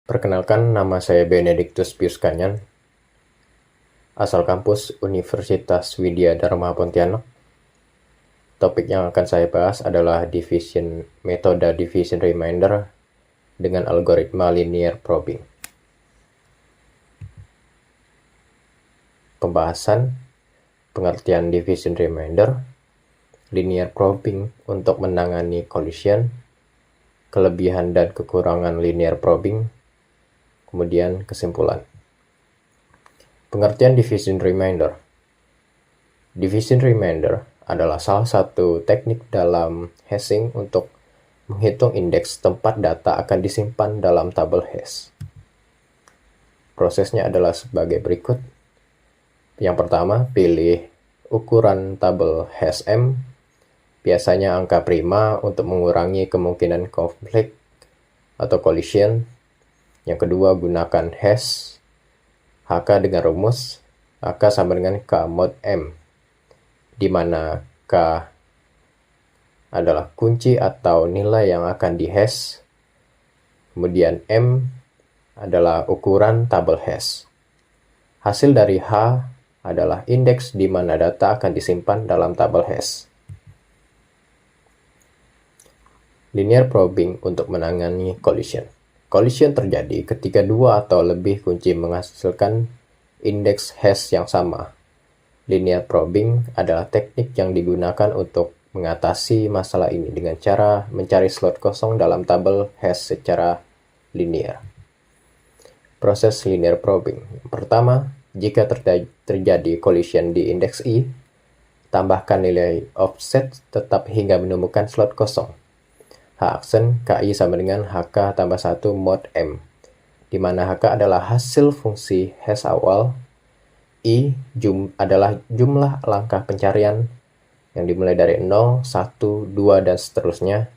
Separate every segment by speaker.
Speaker 1: Perkenalkan, nama saya Benedictus Pius Kanyan, asal kampus Universitas Widya Dharma Pontianak. Topik yang akan saya bahas adalah metode division remainder dengan algoritma linear probing. Pembahasan, pengertian division remainder, linear probing untuk menangani collision, kelebihan dan kekurangan linear probing, kemudian kesimpulan. Pengertian division remainder. Division remainder adalah salah satu teknik dalam hashing untuk menghitung indeks tempat data akan disimpan dalam tabel hash. Prosesnya adalah sebagai berikut. Yang pertama, pilih ukuran tabel hash M, biasanya angka prima untuk mengurangi kemungkinan konflik atau collision. Yang kedua, gunakan hash HK dengan rumus HK sama dengan K mod M, di mana K adalah kunci atau nilai yang akan dihash, kemudian M adalah ukuran tabel hash. Hasil dari H adalah indeks di mana data akan disimpan dalam tabel hash. Linear probing untuk menangani collision. Collision terjadi ketika dua atau lebih kunci menghasilkan indeks hash yang sama. Linear probing adalah teknik yang digunakan untuk mengatasi masalah ini dengan cara mencari slot kosong dalam tabel hash secara linear. Proses linear probing. Pertama, jika terjadi collision di indeks I, tambahkan nilai offset tetap hingga menemukan slot kosong. H aksen KI sama dengan HK tambah 1 mod M, di mana HK adalah hasil fungsi hash awal, I adalah jumlah langkah pencarian yang dimulai dari 0, 1, 2, dan seterusnya.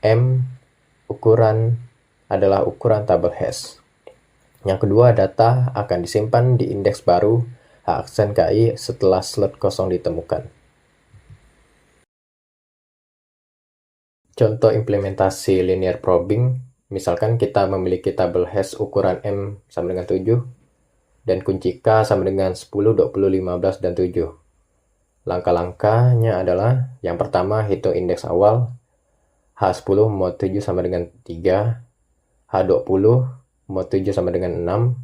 Speaker 1: M adalah ukuran tabel hash. Yang kedua, data akan disimpan di indeks baru H aksen KI setelah slot kosong ditemukan. Contoh implementasi linear probing, misalkan kita memiliki tabel hash ukuran M sama dengan 7, dan kunci K sama dengan 10, 20, 15, dan 7. Langkah-langkahnya adalah, yang pertama, hitung indeks awal, H10 mod 7 sama dengan 3, H20 mod 7 sama dengan 6,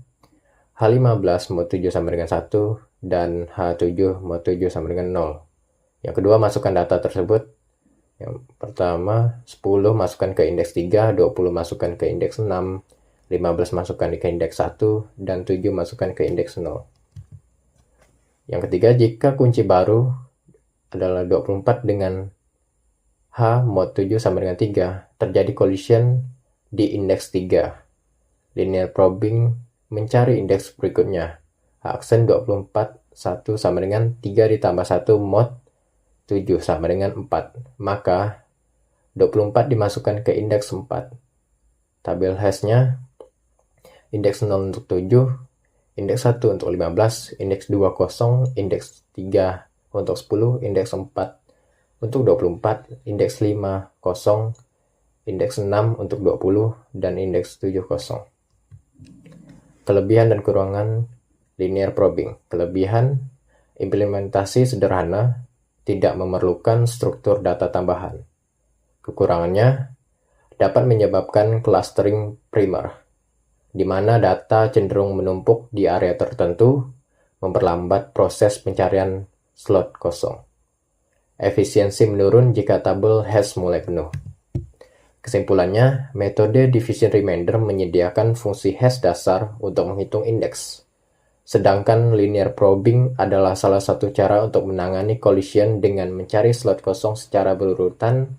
Speaker 1: H15 mod 7 sama dengan 1, dan H7 mod 7 sama dengan 0. Yang kedua, masukkan data tersebut. Yang pertama, 10 masukkan ke indeks 3, 20 masukkan ke indeks 6, 15 masukkan ke indeks 1, dan 7 masukkan ke indeks 0. Yang ketiga, jika kunci baru adalah 24 dengan H mod 7 sama dengan 3, terjadi collision di indeks 3. Linear probing mencari indeks berikutnya. H aksen 24, 1 sama dengan 3 ditambah 1 mod 7 sama dengan 4. Maka 24 dimasukkan ke indeks 4. Tabel hashnya indeks 0 untuk 7, indeks 1 untuk 15, indeks 2 kosong, indeks 3 untuk 10, indeks 4 untuk 24, indeks 5 kosong, indeks 6 untuk 20, dan indeks 7 kosong. Kelebihan dan kekurangan linear probing. Kelebihan, implementasi sederhana, tidak memerlukan struktur data tambahan. Kekurangannya, dapat menyebabkan clustering primer, di mana data cenderung menumpuk di area tertentu, memperlambat proses pencarian slot kosong. Efisiensi menurun jika tabel hash mulai penuh. Kesimpulannya, metode division remainder menyediakan fungsi hash dasar untuk menghitung indeks. Sedangkan linear probing adalah salah satu cara untuk menangani collision dengan mencari slot kosong secara berurutan,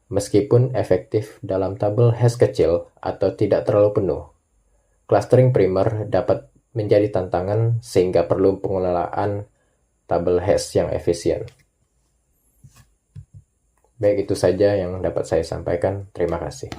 Speaker 1: meskipun efektif dalam tabel hash kecil atau tidak terlalu penuh. Clustering primer dapat menjadi tantangan sehingga perlu pengelolaan tabel hash yang efisien. Baik, itu saja yang dapat saya sampaikan. Terima kasih.